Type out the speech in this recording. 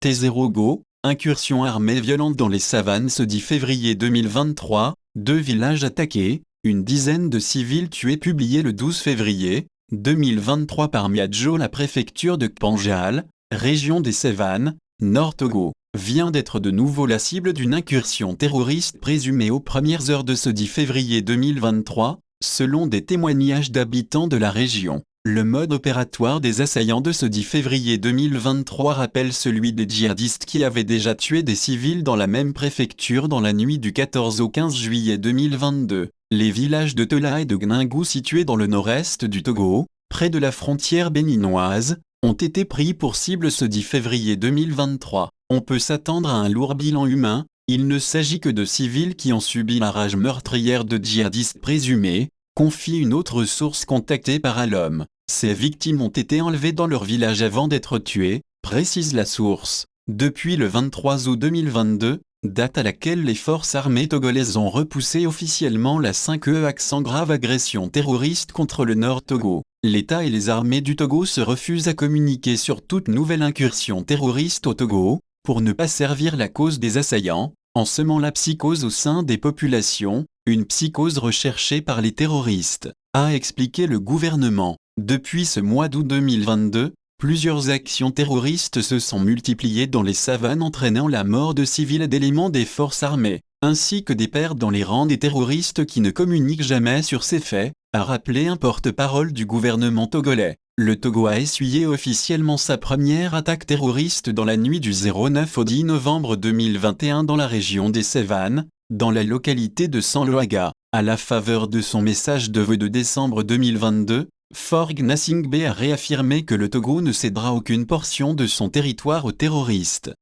T0Go, incursion armée violente dans les savanes ce 10 février 2023, 2 villages attaqués, une dizaine de civils tués publié le 12 février 2023 par Miadjo. La préfecture de Kpanjal, région des Cévennes, Nord Togo, vient d'être de nouveau la cible d'une incursion terroriste présumée aux premières heures de ce 10 février 2023, selon des témoignages d'habitants de la région. Le mode opératoire des assaillants de ce 10 février 2023 rappelle celui des djihadistes qui avaient déjà tué des civils dans la même préfecture dans la nuit du 14 au 15 juillet 2022. Les villages de Tela et de Gningou situés dans le nord-est du Togo, près de la frontière béninoise, ont été pris pour cible ce 10 février 2023. On peut s'attendre à un lourd bilan humain, il ne s'agit que de civils qui ont subi la rage meurtrière de djihadistes présumés, confie une autre source contactée par Alom. Ces victimes ont été enlevées dans leur village avant d'être tuées, précise la source. Depuis le 23 août 2022, date à laquelle les forces armées togolaises ont repoussé officiellement la 5e accent grave agression terroriste contre le Nord Togo, l'État et les armées du Togo se refusent à communiquer sur toute nouvelle incursion terroriste au Togo, pour ne pas servir la cause des assaillants, en semant la psychose au sein des populations, une psychose recherchée par les terroristes, a expliqué le gouvernement. Depuis ce mois d'août 2022, plusieurs actions terroristes se sont multipliées dans les savanes entraînant la mort de civils et d'éléments des forces armées, ainsi que des pertes dans les rangs des terroristes qui ne communiquent jamais sur ces faits, a rappelé un porte-parole du gouvernement togolais. Le Togo a essuyé officiellement sa première attaque terroriste dans la nuit du 09 au 10 novembre 2021 dans la région des Cévennes, dans la localité de Sanloaga. À la faveur de son message de vœux de décembre 2022, Faure Gnassingbé a réaffirmé que le Togo ne cédera aucune portion de son territoire aux terroristes.